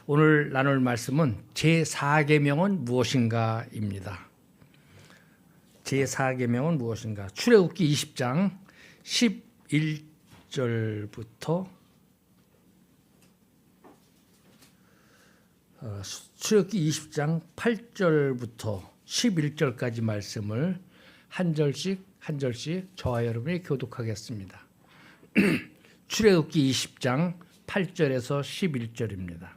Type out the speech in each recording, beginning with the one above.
오늘 나눌 말씀은 제4계명은 무엇인가입니다. 제4계명은 무엇인가? 출애굽기 20장 11절부터 출애굽기 20장 8절부터 11절까지 말씀을 한 절씩 저와 여러분이 교독하겠습니다. 출애굽기 20장 8절에서 11절입니다.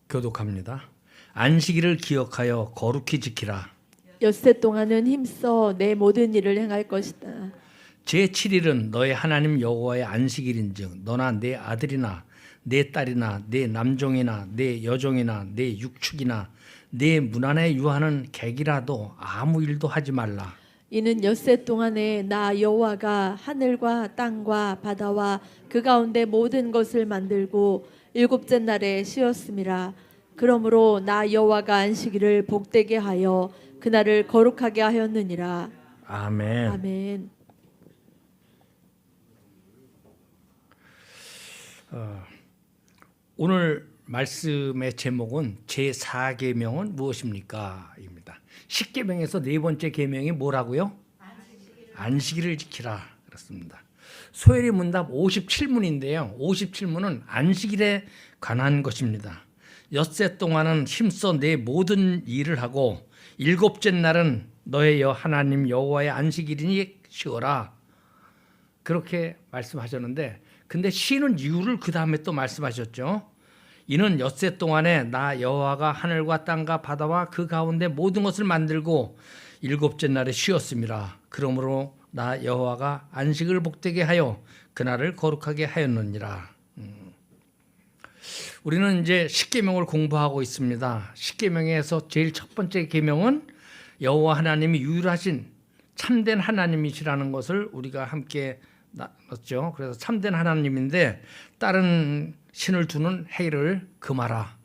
교독합니다. 안식일을 기억하여 거룩히 지키라. 엿새 동안은 힘써 내 모든 일을 행할 것이다. 제7일은 너의 하나님 여호와의 안식일인즉 너나 내 아들이나 내 딸이나 내 남종이나 내 여종이나 내 육축이나 내 문 안에 유하는 객이라도 아무 일도 하지 말라. 이는 엿새 동안에 나 여호와가 하늘과 땅과 바다와 그 가운데 모든 것을 만들고 일곱째 날에 쉬었음이라. 그러므로 나 여호와가 안식일을 복되게 하여 그날을 거룩하게 하였느니라. 아멘. 아멘. 오늘 말씀의 제목은 제4계명은 무엇입니까? 입니다. 10계명에서 네 번째 계명이 뭐라고요? 안식일을 지키라. 그렇습니다. 소혜리 문답 57문인데요. 57문은 안식일에 관한 것입니다. 엿새 동안은 힘써 내 모든 일을 하고 일곱째 날은 너의 하나님 여호와의 안식일이니 쉬어라. 그렇게 말씀하셨는데 근데 쉬는 이유를 그 다음에 또 말씀하셨죠. 이는 엿새 동안에 나 여호와가 하늘과 땅과 바다와 그 가운데 모든 것을 만들고 일곱째 날에 쉬었음이라. 그러므로 나 여호와가 안식을 복되게 하여 그날을 거룩하게 하였느니라. 우리는 이제 10계명을 공부하고 있습니다. 10계명에서 제일 첫 번째 계명은 여호와 하나님이 유일하신 참된 하나님이시라는 것을 우리가 함께 나눴죠. 그래서 참된 하나님인데 다른 신을 두는 행위를 금하라.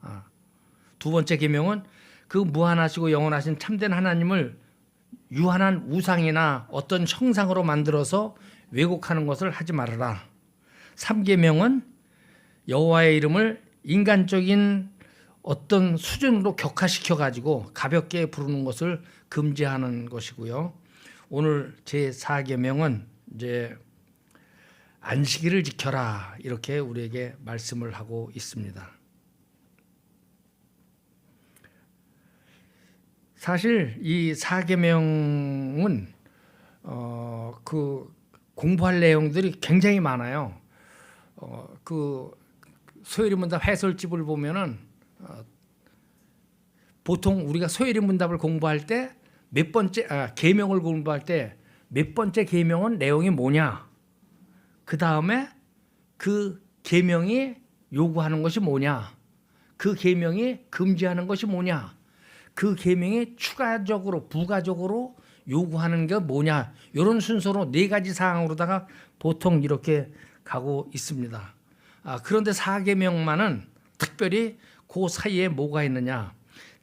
두 번째 계명은 그 무한하시고 영원하신 참된 하나님을 유한한 우상이나 어떤 형상으로 만들어서 왜곡하는 것을 하지 말아라. 3계명은 여호와의 이름을 인간적인 어떤 수준으로 격화시켜 가지고 가볍게 부르는 것을 금지하는 것이고요. 오늘 제4계명은 이제 안식일을 지켜라 이렇게 우리에게 말씀을 하고 있습니다. 사실 이 4계명은 그 공부할 내용들이 굉장히 많아요. 그 소혜리 문답 해설집을 보면은 보통 우리가 소혜리 문답을 공부할 때 몇 번째 계명을 공부할 때 몇 번째 계명은 내용이 뭐냐? 그 다음에 그 계명이 요구하는 것이 뭐냐? 그 계명이 금지하는 것이 뭐냐? 그 계명이 추가적으로 부가적으로 요구하는 게 뭐냐? 이런 순서로 네 가지 사항으로다가 보통 이렇게 가고 있습니다. 그런데 4계명만은 특별히 그 사이에 뭐가 있느냐?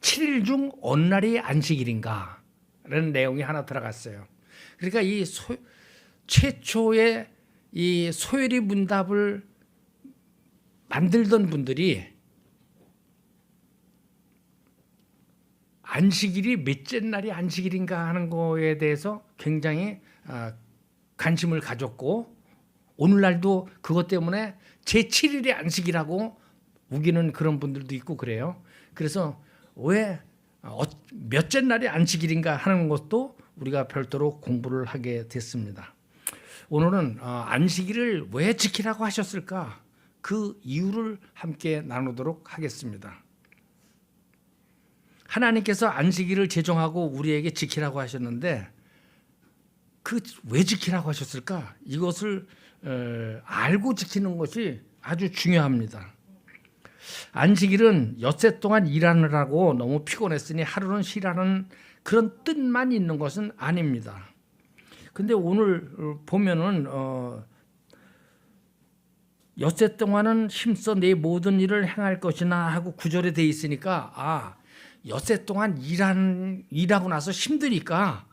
7일 중 어느 날이 안식일인가? 라는 내용이 하나 들어갔어요. 그러니까 이 최초의 이 소혜리 문답을 만들던 분들이 안식일이 몇째 날이 안식일인가 하는 거에 대해서 굉장히 관심을 가졌고 오늘날도 그것 때문에 제7일이 안식이라고 우기는 그런 분들도 있고 그래요. 그래서 왜 몇째 날이 안식일인가 하는 것도 우리가 별도로 공부를 하게 됐습니다. 오늘은 안식일을 왜 지키라고 하셨을까? 그 이유를 함께 나누도록 하겠습니다. 하나님께서 안식일을 제정하고 우리에게 지키라고 하셨는데 그 왜 지키라고 하셨을까? 이것을 알고 지키는 것이 아주 중요합니다. 안식일은 엿새 동안 일하느라고 너무 피곤했으니 하루는 쉬라는 그런 뜻만 있는 것은 아닙니다. 근데 오늘 보면은 엿새 동안은 힘써 내 모든 일을 행할 것이나 하고 구절에 돼 있으니까 엿새 동안 일하고 나서 힘드니까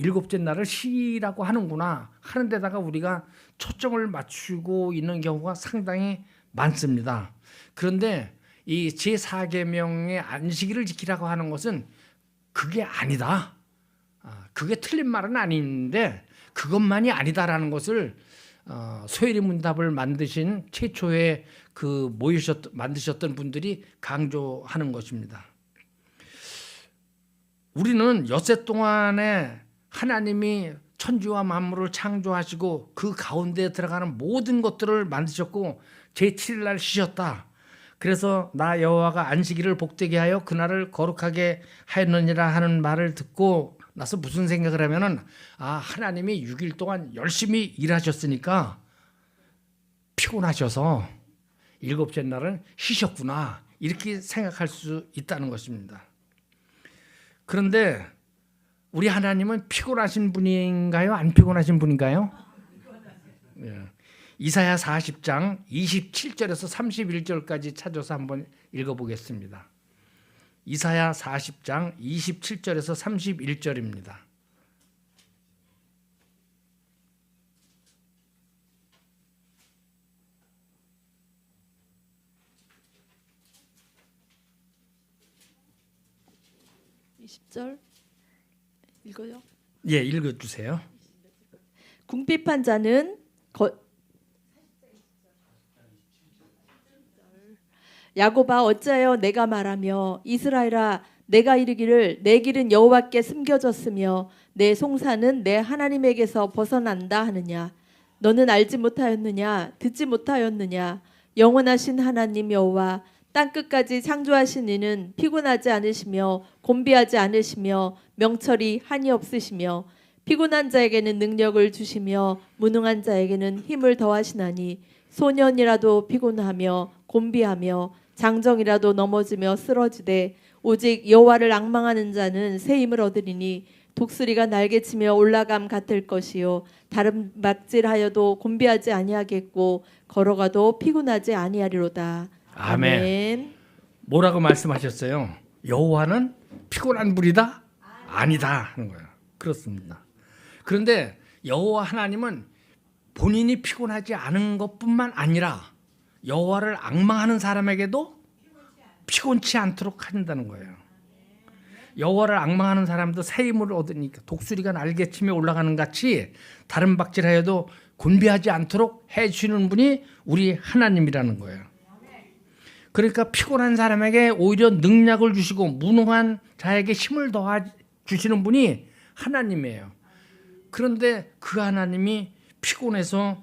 일곱째 날을 쉬라고 하는구나 하는 데다가 우리가 초점을 맞추고 있는 경우가 상당히 많습니다. 그런데 이 제4계명의 안식일을 지키라고 하는 것은 그게 아니다. 그게 틀린 말은 아닌데 그것만이 아니다라는 것을 소혜리 문답을 만드신 최초의 만드셨던 분들이 강조하는 것입니다. 우리는 엿새 동안에 하나님이 천지와 만물을 창조하시고 그 가운데 들어가는 모든 것들을 만드셨고 제7일 날 쉬셨다. 그래서 나 여호와가 안식일을 복되게 하여 그날을 거룩하게 하였느니라 하는 말을 듣고 나서 무슨 생각을 하면은 하나님이 6일 동안 열심히 일하셨으니까 피곤하셔서 일곱째 날은 쉬셨구나 이렇게 생각할 수 있다는 것입니다. 그런데 우리 하나님은 피곤하신 분인가요? 안 피곤하신 분인가요? 이사야 40장 27절에서 31절까지 찾아서 한번 읽어보겠습니다. 이사야 40장 27절에서 31절입니다. 읽어요. 예, 읽어주세요. 궁핍한 자는 야곱아 어찌하여 내가 말하며 이스라엘아 내가 이르기를 내 길은 여호와께 숨겨졌으며 내 송사는 내 하나님에게서 벗어난다 하느냐. 너는 알지 못하였느냐 듣지 못하였느냐. 영원하신 하나님 여호와 땅끝까지 창조하신 이는 피곤하지 않으시며 곤비하지 않으시며 명철이 한이 없으시며 피곤한 자에게는 능력을 주시며 무능한 자에게는 힘을 더하시나니 소년이라도 피곤하며 곤비하며 장정이라도 넘어지며 쓰러지되 오직 여호와를 앙망하는 자는 새 힘을 얻으리니 독수리가 날개치며 올라감 같을 것이요 다른 막질하여도 곤비하지 아니하겠고 걸어가도 피곤하지 아니하리로다. 아멘. 뭐라고 말씀하셨어요? 여호와는 피곤한 분이다? 아니다 하는 거예요. 그렇습니다. 그런데 여호와 하나님은 본인이 피곤하지 않은 것뿐만 아니라 여호와를 앙망하는 사람에게도 피곤치 않도록 한다는 거예요. 여호와를 앙망하는 사람도 새 힘을 얻으니까 독수리가 날개치며 올라가는 같이 다른 박질하여도 곤비하지 않도록 해주시는 분이 우리 하나님이라는 거예요. 그러니까 피곤한 사람에게 오히려 능력을 주시고 무능한 자에게 힘을 더해 주시는 분이 하나님이에요. 그런데 그 하나님이 피곤해서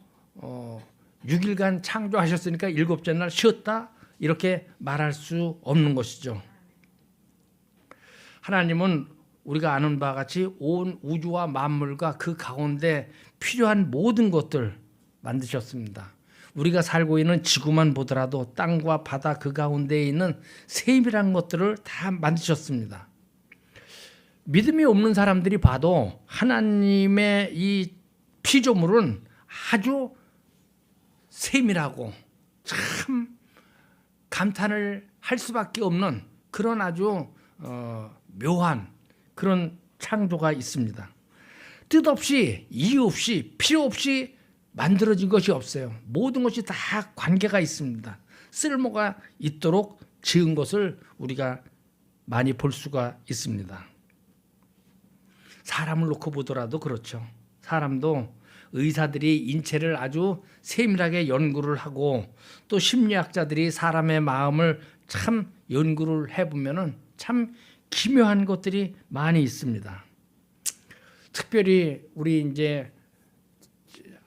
6일간 창조하셨으니까 일곱째 날 쉬었다 이렇게 말할 수 없는 것이죠. 하나님은 우리가 아는 바와 같이 온 우주와 만물과 그 가운데 필요한 모든 것들 만드셨습니다. 우리가 살고 있는 지구만 보더라도 땅과 바다 그 가운데에 있는 세밀한 것들을 다 만드셨습니다. 믿음이 없는 사람들이 봐도 하나님의 이 피조물은 아주 세밀하고 참 감탄을 할 수밖에 없는 그런 아주 묘한 그런 창조가 있습니다. 뜻없이 이유 없이 필요 없이 만들어진 것이 없어요. 모든 것이 다 관계가 있습니다. 쓸모가 있도록 지은 것을 우리가 많이 볼 수가 있습니다. 사람을 놓고 보더라도 그렇죠. 사람도 의사들이 인체를 아주 세밀하게 연구를 하고 또 심리학자들이 사람의 마음을 참 연구를 해보면은 참 기묘한 것들이 많이 있습니다. 특별히 우리 이제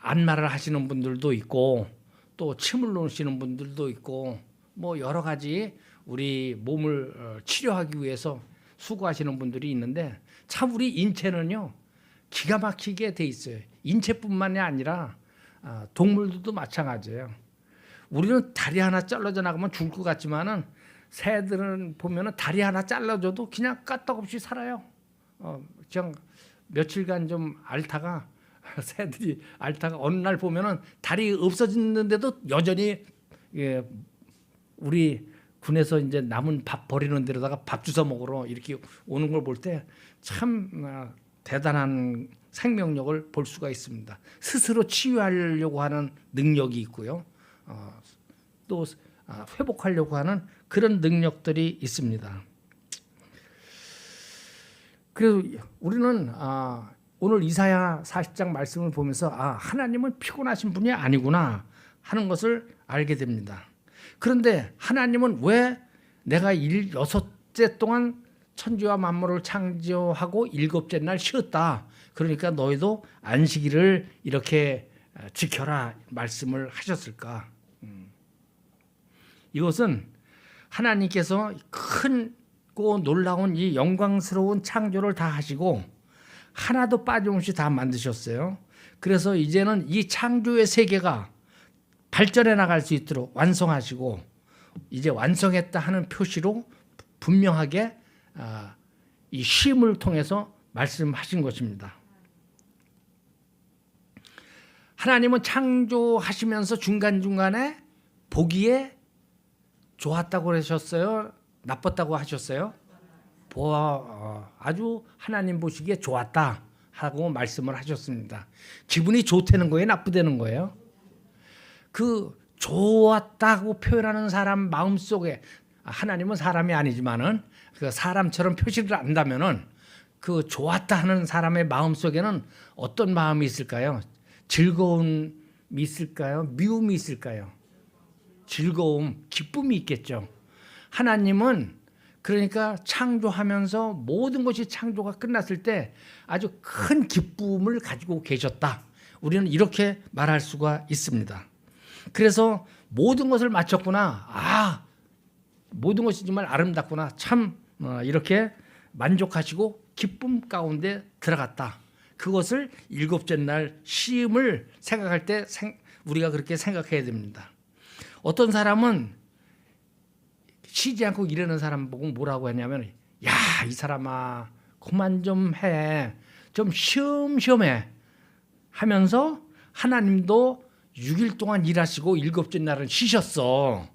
안마를 하시는 분들도 있고 또 침을 놓으시는 분들도 있고 뭐 여러 가지 우리 몸을 치료하기 위해서 수고하시는 분들이 있는데 참 우리 인체는요 기가 막히게 돼 있어요. 인체뿐만이 아니라 동물들도 마찬가지예요. 우리는 다리 하나 잘라져 나가면 죽을 것 같지만은 새들은 보면은 다리 하나 잘라줘도 그냥 까딱없이 살아요. 그냥 며칠간 좀 앓다가 새들이 앓다가 어느 날 보면은 다리 없어졌는데도 여전히 우리 군에서 이제 남은 밥 버리는 데로다가 밥 주워 먹으러 이렇게 오는 걸 볼 때 참 대단한 생명력을 볼 수가 있습니다. 스스로 치유하려고 하는 능력이 있고요. 또 회복하려고 하는 그런 능력들이 있습니다. 그래서 우리는 오늘 이사야 40장 말씀을 보면서 하나님은 피곤하신 분이 아니구나 하는 것을 알게 됩니다. 그런데 하나님은 왜 내가 6째 동안 천지와 만물을 창조하고 7째 날 쉬었다. 그러니까 너희도 안식일을 이렇게 지켜라 말씀을 하셨을까? 이것은 하나님께서 크고 놀라운 이 영광스러운 창조를 다 하시고 하나도 빠짐없이 다 만드셨어요. 그래서 이제는 이 창조의 세계가 발전해 나갈 수 있도록 완성하시고 이제 완성했다 하는 표시로 분명하게 이 쉼을 통해서 말씀하신 것입니다. 하나님은 창조하시면서 중간중간에 보기에 좋았다고 하셨어요? 나빴다고 하셨어요? 아주 하나님 보시기에 좋았다 하고 말씀을 하셨습니다. 기분이 좋다는 거예요? 나쁘다는 거예요? 그 좋았다고 표현하는 사람 마음속에 하나님은 사람이 아니지만은 그 사람처럼 표시를 안다면은 그 좋았다 하는 사람의 마음속에는 어떤 마음이 있을까요? 즐거움이 있을까요? 미움이 있을까요? 즐거움, 기쁨이 있겠죠. 하나님은 그러니까 창조하면서 모든 것이 창조가 끝났을 때 아주 큰 기쁨을 가지고 계셨다. 우리는 이렇게 말할 수가 있습니다. 그래서 모든 것을 마쳤구나. 모든 것이 정말 아름답구나. 참 이렇게 만족하시고 기쁨 가운데 들어갔다. 그것을 7째 날 쉼을 생각할 때 우리가 그렇게 생각해야 됩니다. 어떤 사람은 쉬지 않고 일하는 사람 보고 뭐라고 하냐면 야, 이 사람아 그만 좀 해. 좀 쉬엄쉬엄해 하면서 하나님도 6일 동안 일하시고 7째 날은 쉬셨어.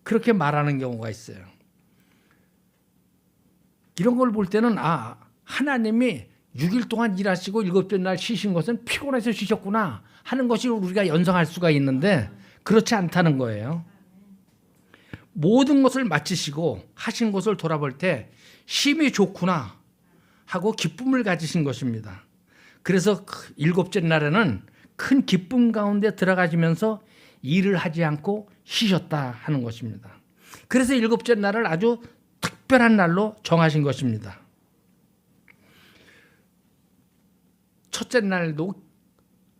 그렇게 말하는 경우가 있어요. 이런 걸 볼 때는 하나님이 6일 동안 일하시고 7째 날 쉬신 것은 피곤해서 쉬셨구나 하는 것이 우리가 연상할 수가 있는데 그렇지 않다는 거예요. 모든 것을 마치시고 하신 것을 돌아볼 때 쉼이 좋구나 하고 기쁨을 가지신 것입니다. 그래서 7째 날에는 큰 기쁨 가운데 들어가시면서 일을 하지 않고 쉬셨다 하는 것입니다. 그래서 7째 날을 아주 특별한 날로 정하신 것입니다. 첫째 날도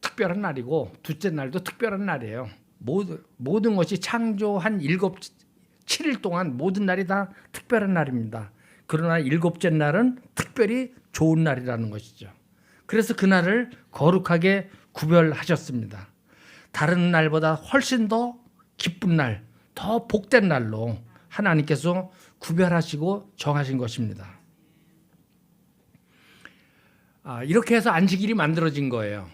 특별한 날이고 둘째 날도 특별한 날이에요. 모든 것이 창조한 7일 동안 모든 날이 다 특별한 날입니다. 그러나 7째 날은 특별히 좋은 날이라는 것이죠. 그래서 그 날을 거룩하게 구별하셨습니다. 다른 날보다 훨씬 더 기쁜 날, 더 복된 날로 하나님께서 구별하시고 정하신 것입니다. 이렇게 해서 안식일이 만들어진 거예요.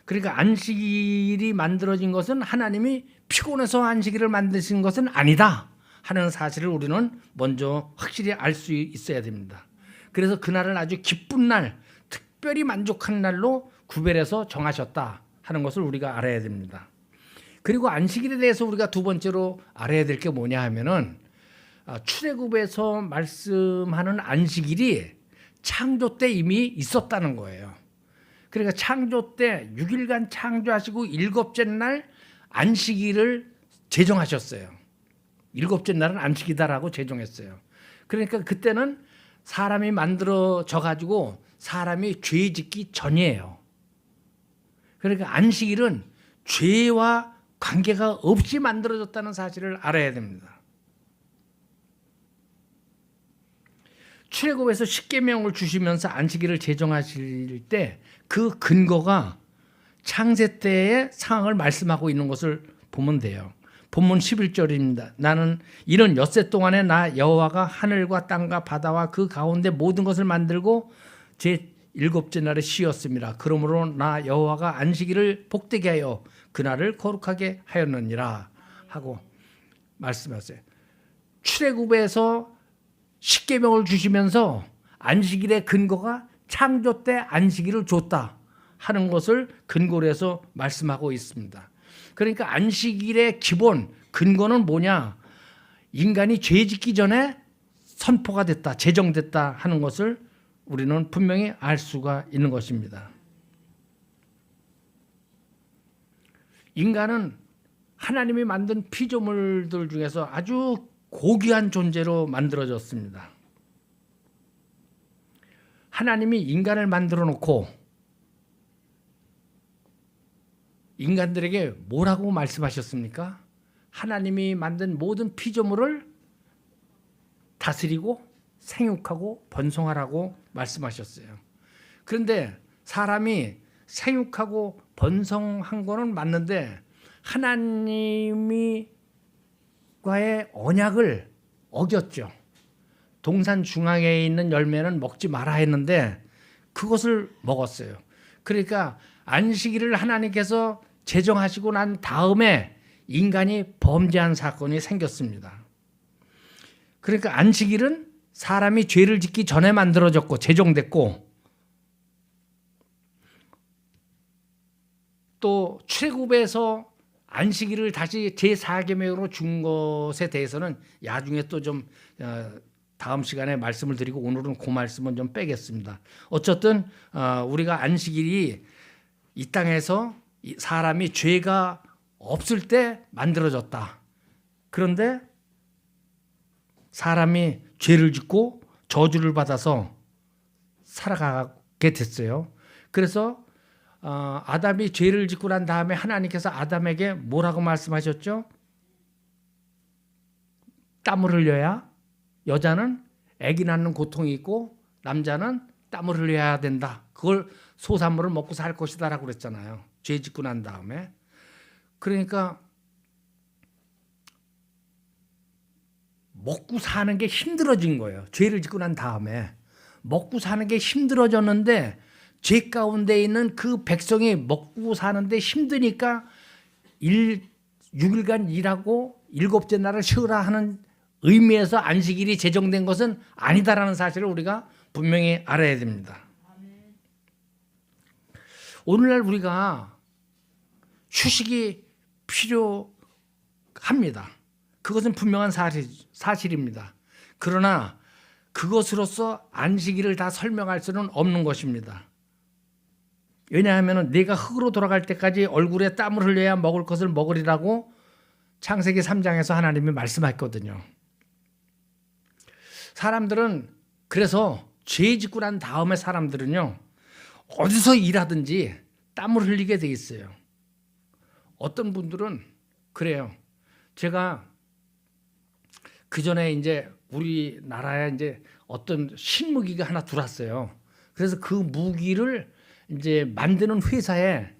그러니까 안식일이 만들어진 것은 하나님이 피곤해서 안식일을 만드신 것은 아니다 하는 사실을 우리는 먼저 확실히 알 수 있어야 됩니다. 그래서 그날은 아주 기쁜 날, 특별히 만족한 날로 구별해서 정하셨다 하는 것을 우리가 알아야 됩니다. 그리고 안식일에 대해서 우리가 두 번째로 알아야 될 게 뭐냐 하면은 출애굽에서 말씀하는 안식일이 창조 때 이미 있었다는 거예요. 그러니까 창조 때 6일간 창조하시고 7째 날 안식일을 제정하셨어요. 7째 날은 안식이다라고 제정했어요. 그러니까 그때는 사람이 만들어져 가지고 사람이 죄 짓기 전이에요. 그러니까 안식일은 죄와 관계가 없이 만들어졌다는 사실을 알아야 됩니다. 출애굽에서 십계명을 주시면서 안식일을 제정하실 때 그 근거가 창세 때의 상황을 말씀하고 있는 것을 보면 돼요. 본문 11절입니다. 나는 이런 엿새 동안에 나 여호와가 하늘과 땅과 바다와 그 가운데 모든 것을 만들고 제 7째 날에 쉬었습니다. 그러므로 나 여호와가 안식일을 복되게 하여 그날을 거룩하게 하였느니라 하고 말씀하세요. 출애굽에서 십계명을 주시면서 안식일의 근거가 창조 때 안식일을 줬다 하는 것을 근거로 해서 말씀하고 있습니다. 그러니까 안식일의 기본 근거는 뭐냐? 인간이 죄 짓기 전에 선포가 됐다, 제정됐다 하는 것을 우리는 분명히 알 수가 있는 것입니다. 인간은 하나님이 만든 피조물들 중에서 아주 고귀한 존재로 만들어졌습니다. 하나님이 인간을 만들어 놓고 인간들에게 뭐라고 말씀하셨습니까? 하나님이 만든 모든 피조물을 다스리고 생육하고 번성하라고 말씀하셨어요. 그런데 사람이 생육하고 번성한 거는 맞는데 하나님과의 언약을 어겼죠. 동산 중앙에 있는 열매는 먹지 마라 했는데 그것을 먹었어요. 그러니까 안식일을 하나님께서 제정하시고 난 다음에 인간이 범죄한 사건이 생겼습니다. 그러니까 안식일은 사람이 죄를 짓기 전에 만들어졌고 제정됐고, 또 출애굽에서 안식일을 다시 제4계명으로 준 것에 대해서는 나중에 또 좀 다음 시간에 말씀을 드리고 오늘은 그 말씀은 좀 빼겠습니다. 어쨌든 우리가 안식일이 이 땅에서 사람이 죄가 없을 때 만들어졌다. 그런데 사람이 죄를 짓고 저주를 받아서 살아가게 됐어요. 그래서 아담이 죄를 짓고 난 다음에 하나님께서 아담에게 뭐라고 말씀하셨죠? 땀을 흘려야, 여자는 아기 낳는 고통이 있고 남자는 땀을 흘려야 된다. 그걸 소산물을 먹고 살 것이다라고 그랬잖아요. 죄 짓고 난 다음에. 그러니까 먹고 사는 게 힘들어진 거예요. 죄를 짓고 난 다음에 먹고 사는 게 힘들어졌는데 죄 가운데 있는 그 백성이 먹고 사는데 힘드니까 6일간 일하고 일곱째 날을 쉬어라 하는 의미에서 안식일이 제정된 것은 아니다라는 사실을 우리가 분명히 알아야 됩니다. 오늘날 우리가 휴식이 필요합니다. 그것은 분명한 사실입니다. 그러나 그것으로서 안식일을 다 설명할 수는 없는 것입니다. 왜냐하면 내가 흙으로 돌아갈 때까지 얼굴에 땀을 흘려야 먹을 것을 먹으리라고 창세기 3장에서 하나님이 말씀했거든요. 사람들은 그래서 죄 짓고 난 다음에 사람들은요, 어디서 일하든지 땀을 흘리게 돼 있어요. 어떤 분들은 그래요. 제가 그 전에 이제 우리나라에 이제 어떤 신무기가 하나 들어왔어요. 그래서 그 무기를 이제 만드는 회사에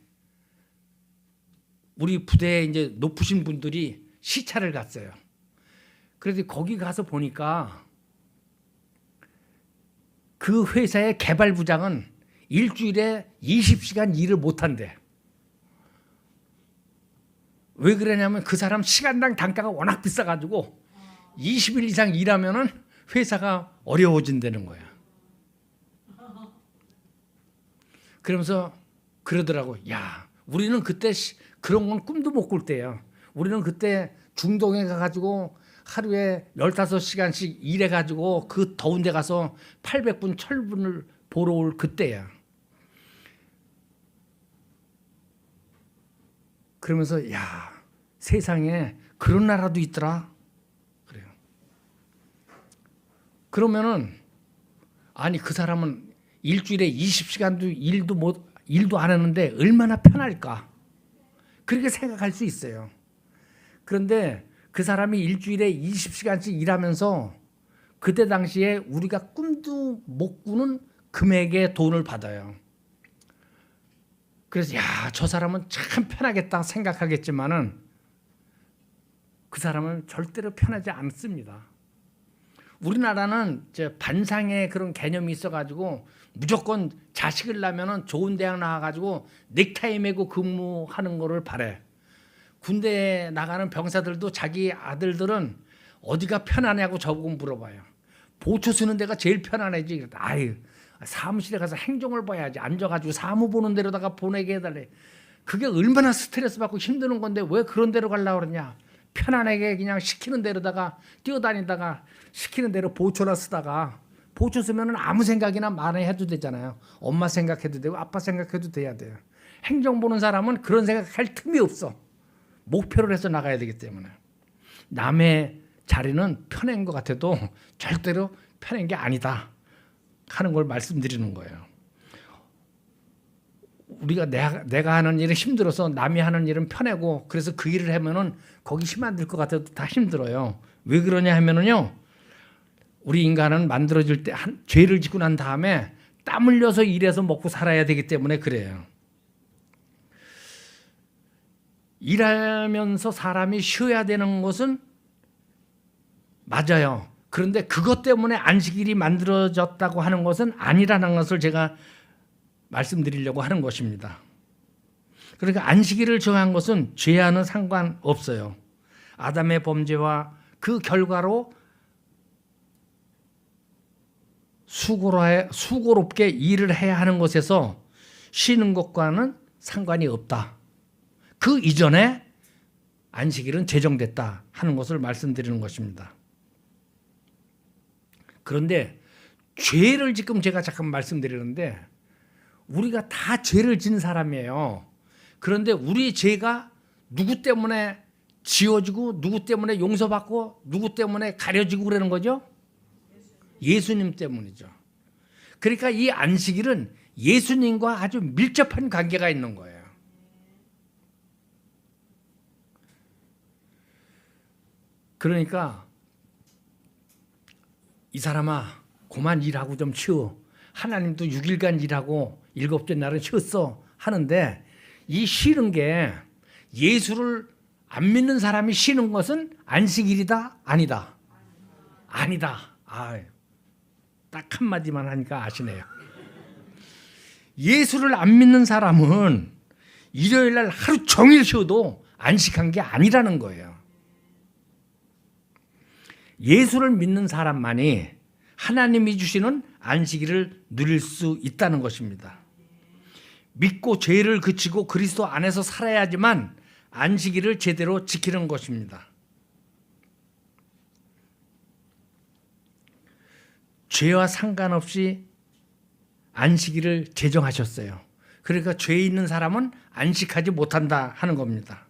우리 부대에 이제 높으신 분들이 시찰을 갔어요. 그래서 거기 가서 보니까 그 회사의 개발 부장은 일주일에 20시간 일을 못 한대. 왜 그러냐면 그 사람 시간당 단가가 워낙 비싸가지고 20일 이상 일하면은 회사가 어려워진다는 거야. 그러면서 그러더라고. 야, 우리는 그때 그런 건 꿈도 못 꿀 때야. 우리는 그때 중동에 가가지고 하루에 15시간씩 일해가지고 그 더운 데 가서 800분 철분을 보러 올 그때야. 그러면서 야, 세상에 그런 나라도 있더라. 그래요. 그러면은 아니 그 사람은 일주일에 20시간도 일도 안 하는데 얼마나 편할까? 그렇게 생각할 수 있어요. 그런데 그 사람이 일주일에 20시간씩 일하면서 그때 당시에 우리가 꿈도 못 꾸는 금액의 돈을 받아요. 그래서 야, 저 사람은 참 편하겠다 생각하겠지만은 그 사람은 절대로 편하지 않습니다. 우리나라는 이제 반상의 그런 개념이 있어가지고 무조건 자식을 낳으면은 좋은 대학 나와가지고 넥타이 매고 근무하는 거를 바래. 군대에 나가는 병사들도 자기 아들들은 어디가 편하냐고 저보고 물어봐요. 보초 쓰는 데가 제일 편안하지. 아유, 사무실에 가서 행정을 봐야지. 앉아가지고 사무 보는 데로다가 보내게 해달래. 그게 얼마나 스트레스 받고 힘드는 건데 왜 그런 데로 가려고 그러냐. 편안하게 그냥 시키는 대로다가 뛰어다니다가 시키는 대로 보초나 쓰다가 보초 쓰면 아무 생각이나 많이 해도 되잖아요. 엄마 생각해도 되고 아빠 생각해도 돼야 돼요. 행정 보는 사람은 그런 생각할 틈이 없어. 목표를 해서 나가야 되기 때문에. 남의 자리는 편한 것 같아도 절대로 편한 게 아니다 하는 걸 말씀드리는 거예요. 우리가 내가 하는 일은 힘들어서 남이 하는 일은 편하고 그래서 그 일을 하면은 거기 힘 안 들 것 같아도 다 힘들어요. 왜 그러냐 하면은요. 우리 인간은 만들어질 때 죄를 짓고 난 다음에 땀 흘려서 일해서 먹고 살아야 되기 때문에 그래요. 일하면서 사람이 쉬어야 되는 것은 맞아요. 그런데 그것 때문에 안식일이 만들어졌다고 하는 것은 아니라는 것을 제가 말씀드리려고 하는 것입니다. 그러니까 안식일을 정한 것은 죄와는 상관없어요. 아담의 범죄와 그 결과로 수고롭게 일을 해야 하는 것에서 쉬는 것과는 상관이 없다. 그 이전에 안식일은 제정됐다 하는 것을 말씀드리는 것입니다. 그런데 죄를 지금 제가 잠깐 말씀드리는데 우리가 다 죄를 지은 사람이에요. 그런데 우리 죄가 누구 때문에 지워지고 누구 때문에 용서받고 누구 때문에 가려지고 그러는 거죠? 예수님 때문이죠. 그러니까 이 안식일은 예수님과 아주 밀접한 관계가 있는 거예요. 그러니까 이 사람아 그만 일하고 좀 쉬어. 하나님도 6일간 일하고 7째 날은 쉬었어 하는데 이 쉬는 게 예수를 안 믿는 사람이 쉬는 것은 안식일이다? 아니다? 아니다. 딱 한마디만 하니까 아시네요. 예수를 안 믿는 사람은 일요일 날 하루 종일 쉬어도 안식한 게 아니라는 거예요. 예수를 믿는 사람만이 하나님이 주시는 안식일을 누릴 수 있다는 것입니다. 믿고 죄를 그치고 그리스도 안에서 살아야지만 안식일을 제대로 지키는 것입니다. 죄와 상관없이 안식일을 제정하셨어요. 그러니까 죄 있는 사람은 안식하지 못한다 하는 겁니다.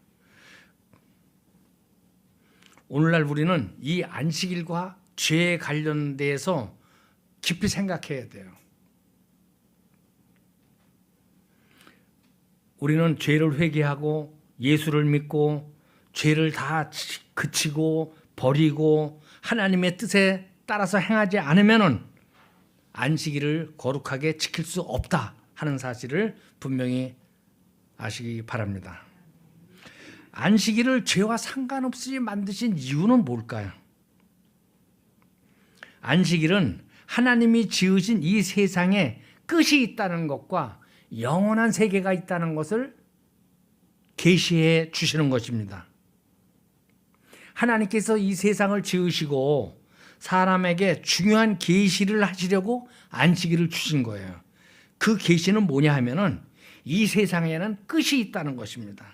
오늘날 우리는 이 안식일과 죄에 관련돼서 깊이 생각해야 돼요. 우리는 죄를 회개하고 예수를 믿고 죄를 다 그치고 버리고 하나님의 뜻에 따라서 행하지 않으면 안식일을 거룩하게 지킬 수 없다 하는 사실을 분명히 아시기 바랍니다. 안식일을 죄와 상관없이 만드신 이유는 뭘까요? 안식일은 하나님이 지으신 이 세상에 끝이 있다는 것과 영원한 세계가 있다는 것을 계시해 주시는 것입니다. 하나님께서 이 세상을 지으시고 사람에게 중요한 계시를 하시려고 안식일을 주신 거예요. 그 계시는 뭐냐 하면은 이 세상에는 끝이 있다는 것입니다.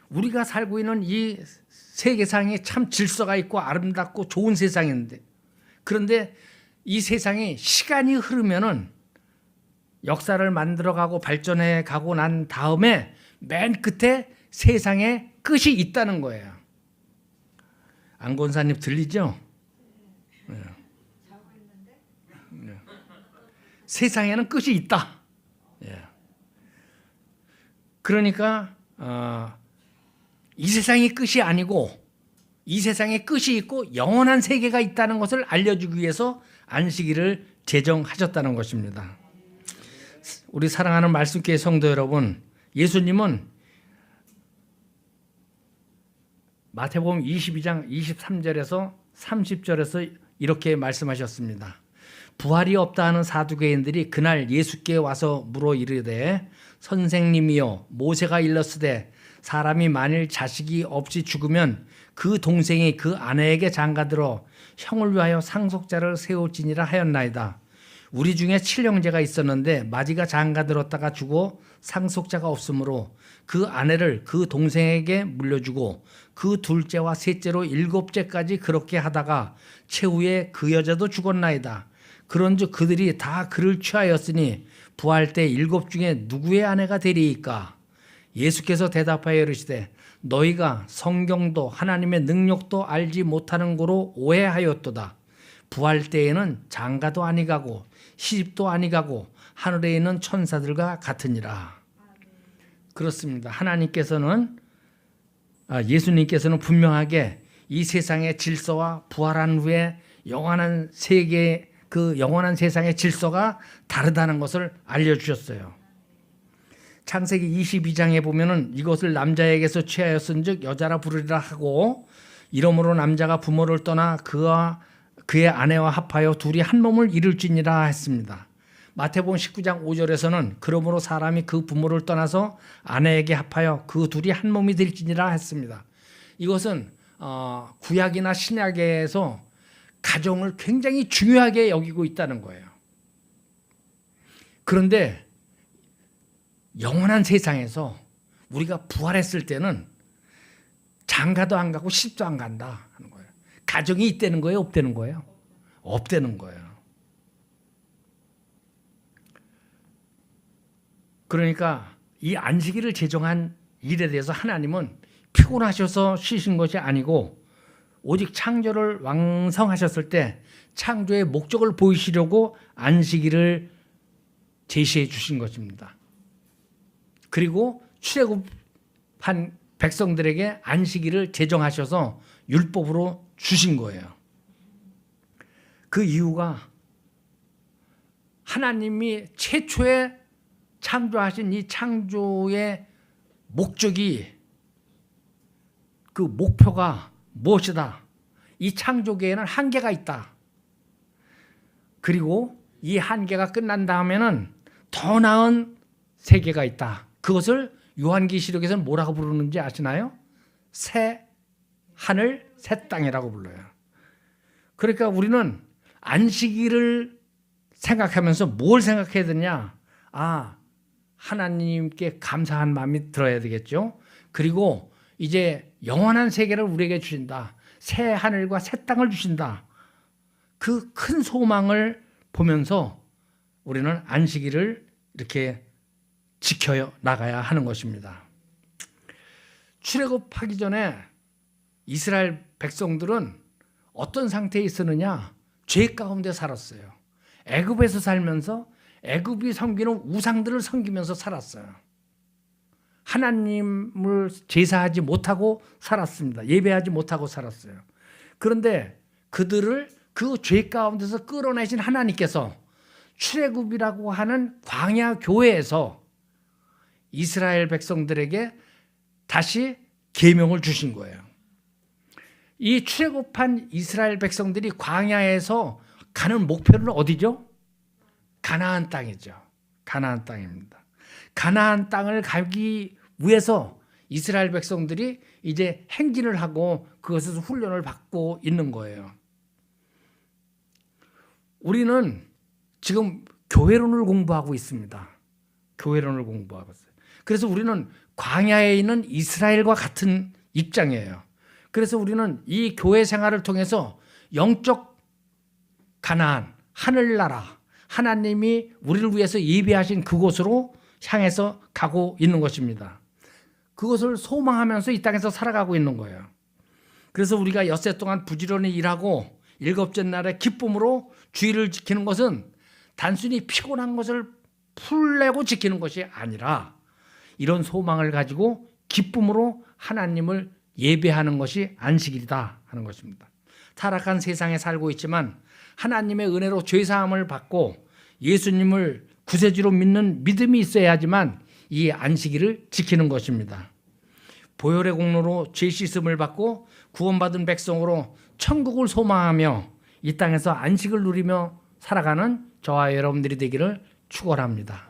우리가 살고 있는 이 세계상에 참 질서가 있고 아름답고 좋은 세상인데, 그런데 이 세상에 시간이 흐르면은 역사를 만들어가고 발전해 가고 난 다음에 맨 끝에 세상에 끝이 있다는 거예요. 안권사님 들리죠? 네. 네. 세상에는 끝이 있다. 네. 그러니까 이 세상이 끝이 아니고 이 세상에 끝이 있고 영원한 세계가 있다는 것을 알려주기 위해서 안식일을 제정하셨다는 것입니다. 우리 사랑하는 말씀교회 성도 여러분, 예수님은 마태복음 22장 23절에서 30절에서 이렇게 말씀하셨습니다. 부활이 없다 하는 사두개인들이 그날 예수께 와서 물어 이르되 선생님이여 모세가 일렀으되 사람이 만일 자식이 없이 죽으면 그 동생이 그 아내에게 장가들어 형을 위하여 상속자를 세울지니라 하였나이다. 우리 중에 칠형제가 있었는데 마지가 장가들었다가 죽어 상속자가 없으므로 그 아내를 그 동생에게 물려주고 그 둘째와 셋째로 일곱째까지 그렇게 하다가 최후에 그 여자도 죽었나이다. 그런즉 그들이 다 그를 취하였으니 부활 때 일곱 중에 누구의 아내가 되리이까? 예수께서 대답하여 이르시되 너희가 성경도 하나님의 능력도 알지 못하는 거로 오해하였도다. 부활 때에는 장가도 아니가고 시집도 아니가고 하늘에 있는 천사들과 같으니라. 그렇습니다. 예수님께서는 분명하게 이 세상의 질서와 부활한 후에 영원한 세계, 그 영원한 세상의 질서가 다르다는 것을 알려주셨어요. 창세기 22장에 보면은 이것을 남자에게서 취하였은즉 여자라 부르리라 하고 이러므로 남자가 부모를 떠나 그와 그의 아내와 합하여 둘이 한 몸을 이룰지니라 했습니다. 마태복음 19장 5절에서는 그러므로 사람이 그 부모를 떠나서 아내에게 합하여 그 둘이 한 몸이 될지니라 했습니다. 이것은 구약이나 신약에서 가정을 굉장히 중요하게 여기고 있다는 거예요. 그런데 영원한 세상에서 우리가 부활했을 때는 장가도 안 가고 시집도 안 간다 하는 거예요. 가정이 있다는 거예요, 없다는 거예요? 없다는 거예요. 그러니까 이 안식일을 제정한 일에 대해서 하나님은 피곤하셔서 쉬신 것이 아니고 오직 창조를 완성하셨을 때 창조의 목적을 보이시려고 안식일을 제시해 주신 것입니다. 그리고 출애굽한 백성들에게 안식일을 제정하셔서 율법으로 주신 거예요. 그 이유가 하나님이 최초에 창조하신 이 창조의 목적이, 그 목표가 무엇이다? 이 창조계에는 한계가 있다. 그리고 이 한계가 끝난 다음에는 더 나은 세계가 있다. 그것을 요한계시록에서는 뭐라고 부르는지 아시나요? 새 하늘, 새 땅이라고 불러요. 그러니까 우리는 안식일을 생각하면서 뭘 생각해야 되냐? 하나님께 감사한 마음이 들어야 되겠죠. 그리고 이제 영원한 세계를 우리에게 주신다. 새 하늘과 새 땅을 주신다. 그 큰 소망을 보면서 우리는 안식일을 이렇게 지켜 나가야 하는 것입니다. 출애굽하기 전에 이스라엘 백성들은 어떤 상태에 있었느냐? 죄 가운데 살았어요. 애굽에서 살면서 애굽이 섬기는 우상들을 섬기면서 살았어요. 하나님을 제사하지 못하고 살았습니다. 예배하지 못하고 살았어요. 그런데 그들을 그 죄 가운데서 끌어내신 하나님께서 출애굽이라고 하는 광야 교회에서 이스라엘 백성들에게 다시 계명을 주신 거예요. 이 출애굽한 이스라엘 백성들이 광야에서 가는 목표는 어디죠? 가나안 땅이죠. 가나안 땅입니다. 가나안 땅을 가기 위해서 이스라엘 백성들이 이제 행진을 하고 그것에서 훈련을 받고 있는 거예요. 우리는 지금 교회론을 공부하고 있습니다. 교회론을 공부하고 있어요. 그래서 우리는 광야에 있는 이스라엘과 같은 입장이에요. 그래서 우리는 이 교회 생활을 통해서 영적 가나안, 하늘나라, 하나님이 우리를 위해서 예비하신 그곳으로 향해서 가고 있는 것입니다. 그것을 소망하면서 이 땅에서 살아가고 있는 거예요. 그래서 우리가 엿새 동안 부지런히 일하고 일곱째 날에 기쁨으로 주일을 지키는 것은 단순히 피곤한 것을 풀내고 지키는 것이 아니라 이런 소망을 가지고 기쁨으로 하나님을 예배하는 것이 안식일이다 하는 것입니다. 타락한 세상에 살고 있지만 하나님의 은혜로 죄사함을 받고 예수님을 구세주로 믿는 믿음이 있어야지만 이 안식일을 지키는 것입니다. 보혈의 공로로 죄 씻음을 받고 구원받은 백성으로 천국을 소망하며 이 땅에서 안식을 누리며 살아가는 저와 여러분들이 되기를 축원합니다.